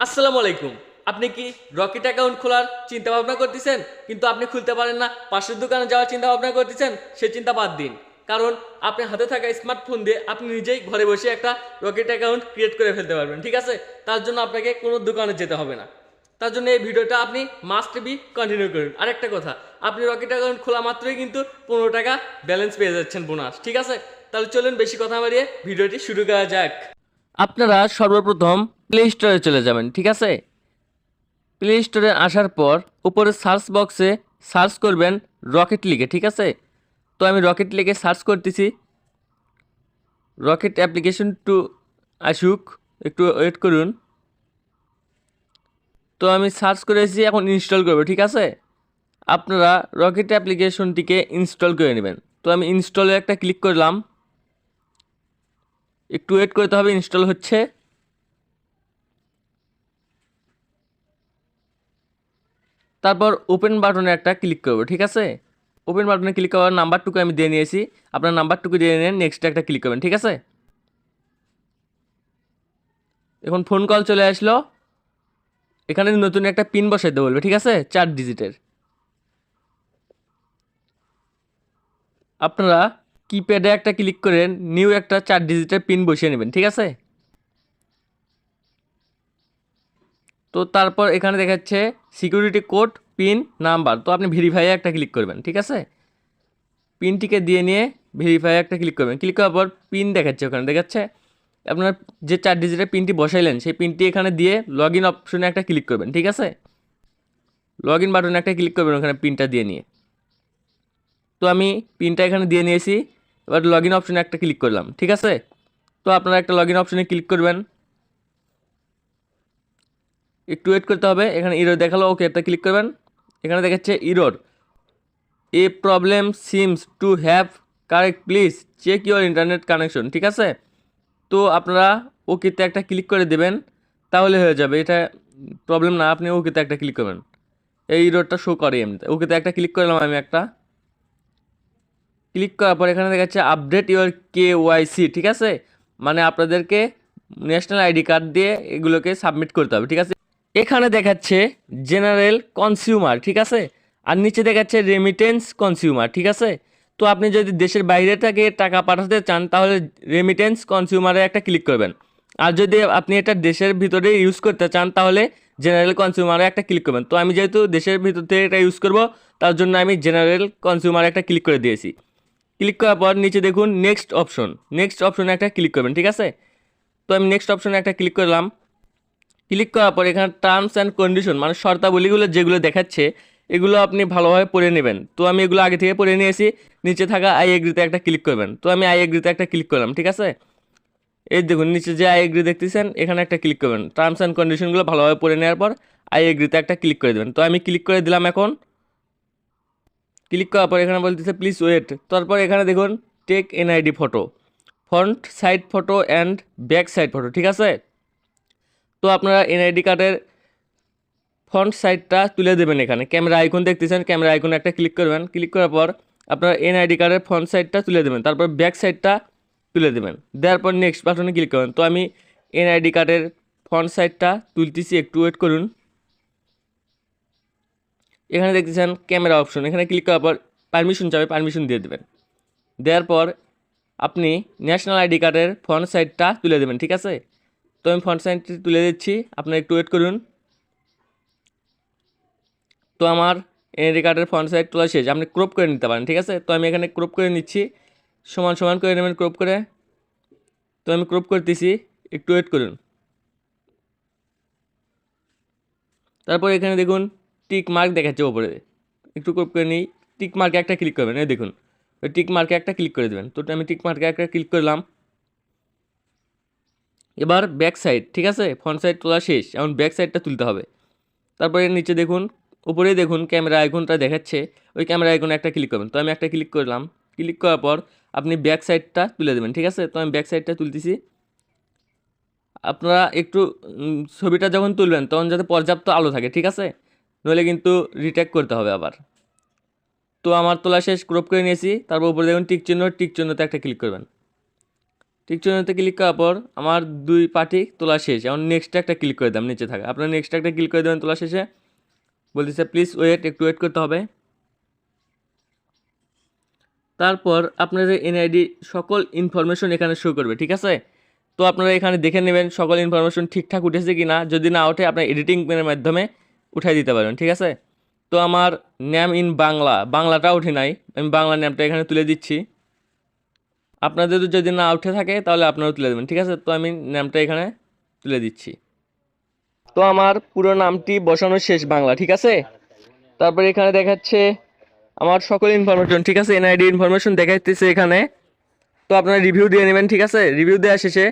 আসসালামু আলাইকুম। আপনি কি রকেট অ্যাকাউন্ট খোলার চিন্তা ভাবনা করতেছেন, কিন্তু আপনি খুলতে পারেন না? পাশের দোকানে যাওয়ার চিন্তা ভাবনা করতেছেন? সে চিন্তা বাদ দিন। কারণ আপনার হাতে থাকা স্মার্টফোন দিয়ে আপনি নিজেই ঘরে বসে একটা রকেট অ্যাকাউন্ট ক্রিয়েট করে ফেলতে পারবেন। ঠিক আছে? তার জন্য আপনাকে কোনো দোকানে যেতে হবে না। তার জন্য এই ভিডিওটা আপনি মাস্ট বি কন্টিনিউ করুন। আরেকটা কথা, আপনি রকেট অ্যাকাউন্ট খোলা মাত্রই কিন্তু 15 টাকা ব্যালেন্স পেয়ে যাচ্ছেন, বোনাস। ঠিক আছে? তাহলে চলুন বেশি কথা বাড়িয়ে ভিডিওটি শুরু করা যাক। আপনারা সর্বপ্রথম প্লে স্টোরে চলে যাবেন। ঠিক আছে? প্লে স্টোরে আসার পর উপরে সার্চ বক্সে সার্চ করবেন রকেট লিখে। ঠিক আছে? তো আমি রকেট লিখে সার্চ করতেছি। রকেট অ্যাপ্লিকেশন টু আসুক, একটু ওয়েট করুন। তো আমি সার্চ করেছি, এখন ইনস্টল করব। ঠিক আছে? আপনারা রকেট অ্যাপ্লিকেশনটিকে ইনস্টল করে নেবেন। তো আমি ইনস্টলে একটা ক্লিক করলাম। একটু ওয়েট করতে হবে, ইনস্টল হচ্ছে। তারপর ওপেন বাটনে একটা ক্লিক করব। ঠিক আছে? ওপেন বাটনে ক্লিক করার নাম্বারটুকু আমি দিয়ে নিয়েছি, আপনার নাম্বারটুকু দিয়ে নিয়ে নেক্সট একটা ক্লিক করবেন। ঠিক আছে? এখন ফোন কল চলে আসলো। এখানে নতুন একটা পিন বসাইতে বলবে। ঠিক আছে? 4 ডিজিটের। আপনারা কিপ্যাডে একটা ক্লিক করে নিউ একটা 4 ডিজিটের পিন বসিয়ে নেবেন। ঠিক আছে? তো তারপর এখানে দেখাচ্ছে সিকিউরিটি কোড, পিন, নাম্বার। তো আপনি ভেরিফাই একটা ক্লিক করবেন। ঠিক আছে? পিনটিকে দিয়ে নিয়ে ভেরিফাই একটা ক্লিক করবেন। ক্লিক করার পর পিন দেখাচ্ছে, ওখানে দেখাচ্ছে আপনার যে 4 ডিজিটের পিনটি বসাইলেন সেই পিনটি এখানে দিয়ে লগ ইন অপশনে একটা ক্লিক করবেন। ঠিক আছে? লগ ইন বাটনে একটা ক্লিক করবেন ওখানে পিনটা দিয়ে নিয়ে। তো আমি পিনটা এখানে দিয়ে নিয়েছি। এবার লগ ইন অপশনে একটা ক্লিক করলাম। ঠিক আছে? তো আপনারা একটা লগ ইন অপশনে ক্লিক করবেন। একটু ওয়েট করতে হবে, এখানে ইরর দেখালো, ওকে একটা ক্লিক করবেন। এখানে দেখাচ্ছে error, a problem seems to have correct, please check your internet connection. ঠিক আছে? তো আপনারা ওকেতে একটা ক্লিক করে দেবেন, তাহলে হয়ে যাবে। এটা প্রবলেম না, আপনি ওকেতে একটা ক্লিক করবেন। এই ইররটা শো করে এমনিতে। ওকেতে একটা ক্লিক করলাম আমি একটা। ক্লিক করার পর এখানে দেখাচ্ছে আপডেট ইউর KYC। ঠিক আছে? মানে আপনাদেরকে ন্যাশনাল আইডি কার্ড দিয়ে এগুলোকে সাবমিট করতে হবে। ঠিক আছে? এখানে দেখাচ্ছে জেনারেল কনজিউমার। ঠিক আছে? আর নিচে দেখাচ্ছে রেমিটেন্স কনজিউমার। ঠিক আছে? তো আপনি যদি দেশের বাইরে থেকে টাকা পাঠাতে চান তাহলে রেমিটেন্স কনজিউমারে একটা ক্লিক করবেন। আর যদি আপনি এটা দেশের ভিতরে ইউজ করতে চান তাহলে জেনারেল কনজিউমারে একটা ক্লিক করবেন। তো আমি যেহেতু দেশের ভিতর থেকে এটা ইউজ করব, তার জন্য আমি জেনারেল কনজিউমারে একটা ক্লিক করে দিয়েছি। ক্লিক করার পর নিচে দেখুন নেক্সট অপশন, নেক্সট অপশনে একটা ক্লিক করবেন। ঠিক আছে? তো আমি নেক্সট অপশনে একটা ক্লিক করলাম। ক্লিক করার পর এখানে টার্মস অ্যান্ড কন্ডিশন মানে শর্তাবলীগুলো যেগুলো দেখাচ্ছে এগুলো আপনি ভালোভাবে পড়ে নেবেন। তো আমি এগুলো আগে থেকে পড়ে নিয়েছি। নিচে থাকা আই এগ্রিতে একটা ক্লিক করবেন। তো আমি আই এগ্রিতে একটা ক্লিক করলাম। ঠিক আছে? এই দেখুন নিচে যে আই এগ্রি দেখতেছেন এখানে একটা ক্লিক করবেন। টার্মস অ্যান্ড কন্ডিশনগুলো ভালোভাবে পড়ে নেওয়ার পর আই এগ্রিতে একটা ক্লিক করে দেবেন। তো আমি ক্লিক করে দিলাম। এখন ক্লিক করার পর এখানে বলতেছে প্লিজ ওয়েট। তারপর এখানে দেখুন take NID photo, front side photo and back side photo. ঠিক আছে? তো আপনারা এনআইডি কার্ডের ফ্রন্ট সাইডটা তুলে দেবেন। এখানে ক্যামেরা আইকন দেখতেছেন, ক্যামেরা আইকনে একটা ক্লিক করবেন। ক্লিক করার পর আপনার এনআইডি কার্ডের ফ্রন্ট সাইডটা তুলে দেবেন, তারপর ব্যাক সাইডটা তুলে দেবেন। দেওয়ার পর নেক্সট বাটনে ক্লিক করবেন। তো আমি এনআইডি কার্ডের ফ্রন্ট সাইডটা তুলতেছি, একটু ওয়েট করুন। এখানে দেখতেছেন ক্যামেরা অপশন, এখানে ক্লিক করার পর পারমিশন চাবে, পারমিশন দিয়ে দেবেন। দেওয়ার পর আপনি ন্যাশনাল আইডি কার্ডের ফ্রন্ট সাইডটা তুলে দেবেন। ঠিক আছে? তো আমি ফ্রন্ট সাইডটি তুলে দিচ্ছি, আপনারা একটু ওয়েট করুন। তো আমার এনআইডি কার্ডের ফ্রন্ট সাইড তোলা শেষ, আপনি ক্রপ করে নিতে পারেন। ঠিক আছে? তো আমি এখানে ক্রপ করে নিচ্ছি, সমান সমান করে নেবেন ক্রপ করে। তো আমি ক্রপ করতেছি, একটু ওয়েট করুন। তারপর এখানে দেখুন টিক মার্ক দেখাচ্ছে ওপরে, একটু ক্রপ করে নিই। টিক মার্কে একটা ক্লিক করবেন, এই দেখুন ওই টিক মার্কে একটা ক্লিক করে দেবেন। তো আমি টিক মার্কে একটা ক্লিক করলাম। এবার ব্যাক সাইড, ঠিক আছে, ফ্রন্ট সাইড তোলা শেষ, এখন ব্যাক সাইডটা তুলতে হবে। তারপরে নিচে দেখুন, উপরেই দেখুন ক্যামেরা আইকনটা দেখাচ্ছে, ওই ক্যামেরা আইকনে একটা ক্লিক করবেন। তো আমি একটা ক্লিক করলাম। ক্লিক করার পর আপনি ব্যাক সাইডটা তুলে দেবেন। ঠিক আছে? তো আমি ব্যাক সাইডটা তুলতেছি। আপনারা একটু ছবিটা যখন তুলবেন তখন যাতে পর্যাপ্ত আলো থাকে। ঠিক আছে? নইলে কিন্তু রিটেক করতে হবে আবার। তো আমার তোলা শেষ, ক্রপ করে নিয়েছি। তারপর উপরে দেখুন টিক চিহ্ন, টিক চিহ্নতে একটা ক্লিক করবেন। টিক চিহ্নতে ক্লিক করার পর আমার 2 পার্টি তোলা শেষ। এখন নেক্সট একটা ক্লিক করে দিলাম নিচে থাকা। আপনারা নেক্সট একটা ক্লিক করে দেবেন তোলা শেষে। বলতেছে প্লিজ ওয়েট, একটু ওয়েট করতে হবে। তারপর আপনাদের এনআইডি সকল ইনফরমেশন এখানে শো করবে, ঠিক আছে। তো আপনারা এখানে দেখে নেবেন সকল ইনফরমেশন ঠিকঠাক উঠেছে কি না। যদি না ওঠে আপনার এডিটিং এর মাধ্যমে উঠাই দিতে পারবেন, ঠিক আছে। তো আমার নেম ইন বাংলাটা উঠে নাই, আমি বাংলা নেমটা এখানে তুলে দিচ্ছি। আপনাদের যদি না উঠে থাকে তাহলে আপনারাও তুলে দেবেন, ঠিক আছে। তো আমি নামটা এখানে তুলে দিচ্ছি। তো আমার পুরো নামটি বসানো শেষ বাংলা, ঠিক আছে। তারপরে এখানে দেখাচ্ছে আমার সকল ইনফরমেশন, ঠিক আছে। এনআইডি ইনফরমেশন দেখাইতেছে এখানে। তো আপনারা রিভিউ দিয়ে নেবেন, ঠিক আছে। রিভিউ দেওয়া শেষে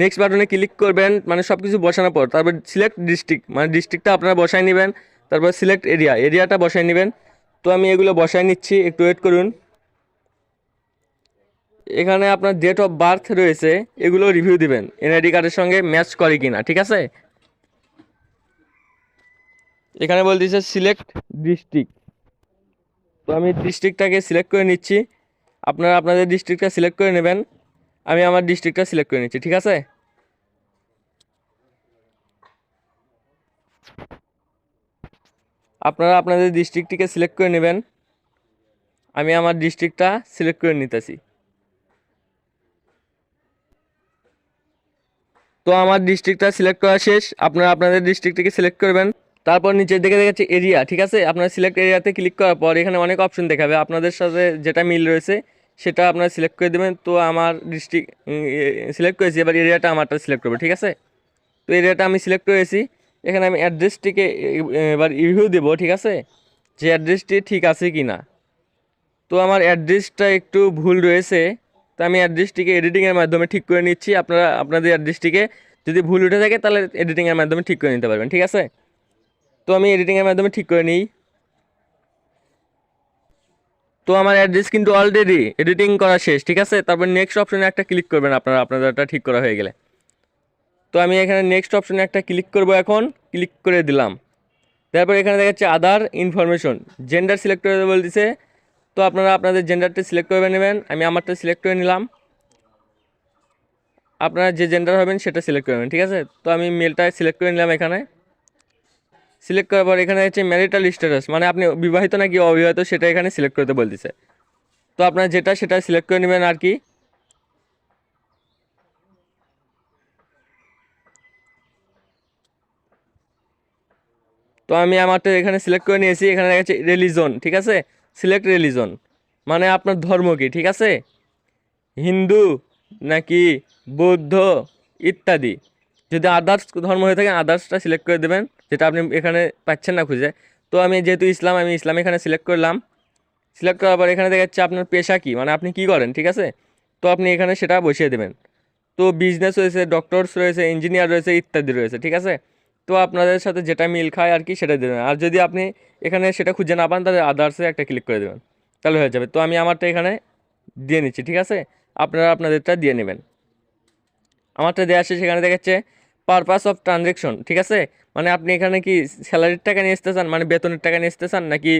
নেক্সট বাটনে ক্লিক করবেন, মানে সব কিছু বসানোর পর তারপর সিলেক্ট ডিস্ট্রিক্ট, মানে ডিস্ট্রিক্টটা আপনারা বসাই নেবেন। তারপর সিলেক্ট এরিয়াটা বসাই নেবেন। তো আমি এগুলো বসাই নিচ্ছি, একটু ওয়েট করুন। এখানে আপনার ডেট অফ বার্থ রয়েছে, এগুলো রিভিউ দিবেন এনআইডি কার্ডের সঙ্গে ম্যাচ করে কিনা, ঠিক আছে। এখানে বলতেছে সিলেক্ট ডিস্ট্রিক্ট। তো আমি ডিস্ট্রিক্টটাকে সিলেক্ট করে নিচ্ছি। আপনারা আপনাদের ডিস্ট্রিক্টটা সিলেক্ট করে নেবেন। আমি আমার ডিস্ট্রিক্টটা সিলেক্ট করে নিচ্ছি, ঠিক আছে। আপনারা আপনাদের ডিস্ট্রিক্টটিকে সিলেক্ট করে নেবেন। আমি আমার ডিস্ট্রিক্টটা সিলেক্ট করে নিতেছি। তো আমার ডিস্ট্রিক্টটা সিলেক্ট করা শেষ। আপনারা আপনাদের ডিস্ট্রিক্টটিকে সিলেক্ট করবেন। তারপর নিচের দিকে দেখাচ্ছে এরিয়া, ঠিক আছে। আপনার সিলেক্ট এরিয়াতে ক্লিক করার পর এখানে অনেক অপশন দেখাবে, আপনাদের সাথে যেটা মিল রয়েছে সেটা আপনারা সিলেক্ট করে দেবেন। তো আমার ডিস্ট্রিক্ট সিলেক্ট করেছি, এবার এরিয়াটা আমারটা সিলেক্ট করবো, ঠিক আছে। তো এরিয়াটা আমি সিলেক্ট করেছি। এখানে আমি অ্যাড্রেসটিকে এবার রিভিউ দেবো, ঠিক আছে, যে অ্যাড্রেসটি ঠিক আছে কি না। তো আমার অ্যাড্রেসটা একটু ভুল রয়েছে, তো আমি অ্যাড্রেসটিকে এডিটিংয়ের মাধ্যমে ঠিক করে নিচ্ছি। আপনারা আপনাদের অ্যাড্রেসটিকে যদি ভুল উঠে থাকে তাহলে এডিটিংয়ের মাধ্যমে ঠিক করে নিতে পারবেন, ঠিক আছে। তো আমি এডিটিংয়ের মাধ্যমে ঠিক করে নিই। তো আমার অ্যাড্রেস কিন্তু অলরেডি এডিটিং করা শেষ, ঠিক আছে। তারপর নেক্সট অপশনে একটা ক্লিক করবেন আপনারা আপনাদেরটা ঠিক করা হয়ে গেলে। তো আমি এখানে নেক্সট অপশনে একটা ক্লিক করব, এখন ক্লিক করে দিলাম। তারপর এখানে দেখা যাচ্ছে আদার ইনফরমেশন, জেন্ডার সিলেক্ট করে বলতেছে। তো আপনারা আপনাদের জেন্ডারটা সিলেক্ট করে নেবেন। আমি আমারটা সিলেক্ট করে নিলাম। আপনারা যে জেন্ডার হবেন সেটা সিলেক্ট করবেন, ঠিক আছে। তো আমি মেলটা সিলেক্ট করে নিলাম। এখানে সিলেক্ট করার পর এখানে হচ্ছে ম্যারিটাল স্ট্যাটাস, মানে আপনি বিবাহিত নাকি অবিবাহিত সেটা এখানে সিলেক্ট করতে বলতেছে। তো আপনার যেটা সেটা সিলেক্ট করে নেবেন আর কি। তো আমি আমারটা এখানে সিলেক্ট করে নিয়েছি। এখানে দেখা যাচ্ছে রিলিজন, ঠিক আছে। সিলেক্ট রিলিজন মানে আপনার ধর্ম কি, ঠিক আছে, হিন্দু নাকি বৌদ্ধ ইত্যাদি। যদি আদার্স ধর্ম হয়ে থাকে আদার্সটা সিলেক্ট করে দেবেন, যেটা আপনি এখানে পাচ্ছেন না খুঁজে। তো আমি যেহেতু ইসলাম, আমি ইসলাম এখানে সিলেক্ট করলাম। সিলেক্ট করার পর এখানে দেখা যাচ্ছে আপনার পেশা কি, মানে আপনি কি করেন, ঠিক আছে। তো আপনি এখানে সেটা বসিয়ে দেবেন। তো বিজনেস রয়েছে, ডক্টরস রয়েছে, ইঞ্জিনিয়ার রয়েছে ইত্যাদি রয়েছে, ঠিক আছে। তো আপনাদের সাথে যেটা মিল খায় আর কি সেটা দেবেন। আর যদি আপনি এখানে সেটা খুঁজে না পান তাহলে আদার্সে একটা ক্লিক করে দেবেন, তাহলে হয়ে যাবে। তো আমি আমারটা এখানে দিয়ে নিচ্ছি, ঠিক আছে। আপনারা আপনাদেরটা দিয়ে নেবেন। আমারটা দেওয়া আছে, সেখানে দেখাচ্ছে পারপাস অফ ট্রানজ্যাকশন, ঠিক আছে। মানে আপনি এখানে কি স্যালারির টাকা নিয়ে আসতে চান, মানে বেতনের টাকা নিয়ে আসতে চান, নাকি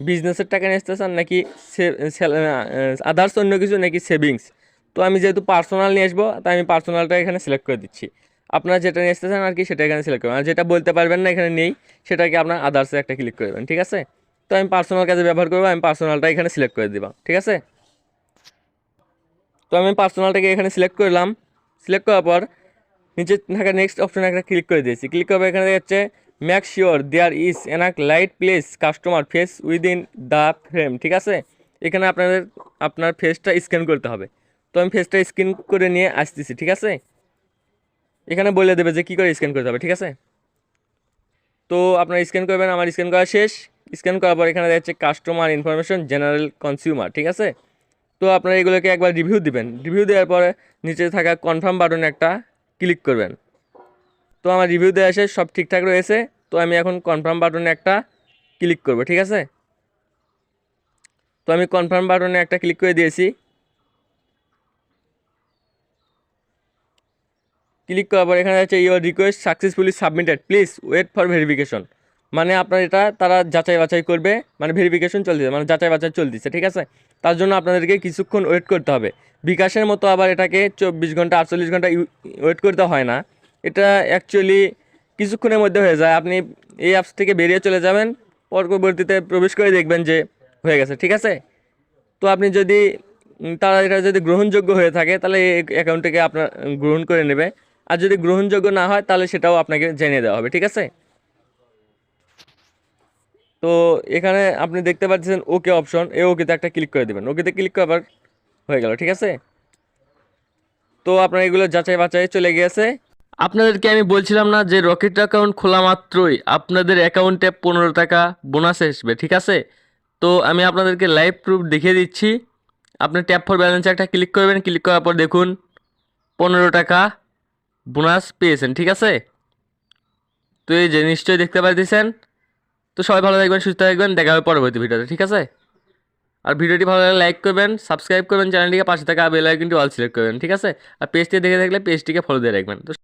বিজনেসের টাকা নিয়ে আসতে চান, নাকি আদার্স অন্য কিছু, নাকি সেভিংস। তো আমি যেহেতু পার্সোনাল নিয়ে আসবো তাই আমি পার্সোনালটা এখানে সিলেক্ট করে দিচ্ছি। আপনারা যেটা নিয়ে আসতে চান আর কি সেটা এখানে সিলেক্ট করবেন। আর যেটা বলতে পারবেন না এখানে নেই সেটাকে আপনার আদার্সে একটা ক্লিক করবেন, ঠিক আছে। তো আমি পার্সোনাল কাজে ব্যবহার করবো, আমি পার্সোনালটা এখানে সিলেক্ট করে দিব, ঠিক আছে। তো আমি পার্সোনালটাকে এখানে সিলেক্ট করলাম। সিলেক্ট করার পর নিচে থাকা নেক্সট অপশনে একটা ক্লিক করে দিয়েছি। ক্লিক করবে, এখানে দেখাচ্ছে make sure there is enough light place customer face within the frame, ঠিক আছে। এখানে আপনার ফেসটা স্ক্যান করতে হবে। তো আমি ফেসটা স্ক্যান করে নিয়ে আসতেছি, ঠিক আছে। এখানে বলে দেবে যে কী করে স্ক্যান করতে হবে, ঠিক আছে। তো আপনারা স্ক্যান করবেন। আমার স্ক্যান করা শেষ। স্ক্যান করার পর এখানে দেখাচ্ছে কাস্টমার ইনফরমেশন জেনারেল কনজিউমার, ঠিক আছে। তো আপনারা এগুলোকে একবার রিভিউ দিবেন। রিভিউ দেওয়ার পরে নিচে থাকা কনফার্ম বাটনে একটা ক্লিক করবেন। তো আমার রিভিউ দেওয়া শেষ, সব ঠিকঠাক রয়েছে। তো আমি এখন কনফার্ম বাটনে একটা ক্লিক করব, ঠিক আছে। তো আমি কনফার্ম বাটনে একটা ক্লিক করে দিয়েছি। ক্লিক করার পর এখানে আছে your request successfully submitted, please wait for verification. মানে আপনার এটা তারা যাচাই বাছাই করবে, মানে ভেরিফিকেশন চলতেছে, মানে যাচাই বাছাই চলতেছে, ঠিক আছে। তার জন্য আপনাদেরকে কিছুক্ষণ ওয়েট করতে হবে। বিকাশের মতো আবার এটাকে 24 ঘন্টা 48 ঘন্টা ওয়েট করতে হয় না। এটা অ্যাকচুয়ালি কিছুক্ষণের মধ্যে হয়ে যায়। আপনি এই অ্যাপস থেকে বেরিয়ে চলে যাবেন, পরবর্তীতে প্রবেশ করে দেখবেন যে হয়ে গেছে, ঠিক আছে। তো আপনি যদি তারা এটা যদি গ্রহণযোগ্য হয়ে থাকে তাহলে এই অ্যাকাউন্টটাকে আপনার গ্রহণ করে নেবে। আর যদি গ্রহণযোগ্য না হয় তাহলে সেটাও আপনাকে জানিয়ে দেওয়া হবে, ঠিক আছে। তো এখানে আপনি দেখতে পাচ্ছেন ওকে অপশন, এই ওকেতে একটা ক্লিক করে দেবেন, ওকেতে ক্লিক করার হয়ে গেল, ঠিক আছে। তো আপনার এগুলো যাচাই বাছাই চলে গিয়েছে। আপনাদেরকে আমি বলছিলাম না যে রকেট অ্যাকাউন্ট খোলা মাত্রই আপনাদের অ্যাকাউন্টে 15 টাকা বোনাস আসবে, ঠিক আছে। তো আমি আপনাদেরকে লাইভ প্রুফ দেখিয়ে দিচ্ছি। আপনি ট্যাপ ফর ব্যালেন্সে একটা ক্লিক করবেন, ক্লিক করার পর দেখুন 15 টাকা বোনাস পেয়েছেন, ঠিক আছে। তো এই যে নিশ্চয়ই দেখতে পাচ্ছেন। তো সবাই ভালো থাকবেন, সুস্থ থাকবেন, দেখা হবে পরবর্তী ভিডিওতে, ঠিক আছে। আর ভিডিওটি ভালো লাগলে লাইক করবেন, সাবস্ক্রাইব করবেন চ্যানেলটিকে, পাশে থাকা বেল আইকনটি অল সিলেক্ট করবেন, ঠিক আছে। আর পেজটি দেখে থাকলে পেজটিকে ফলো দিয়ে রাখবেন। তো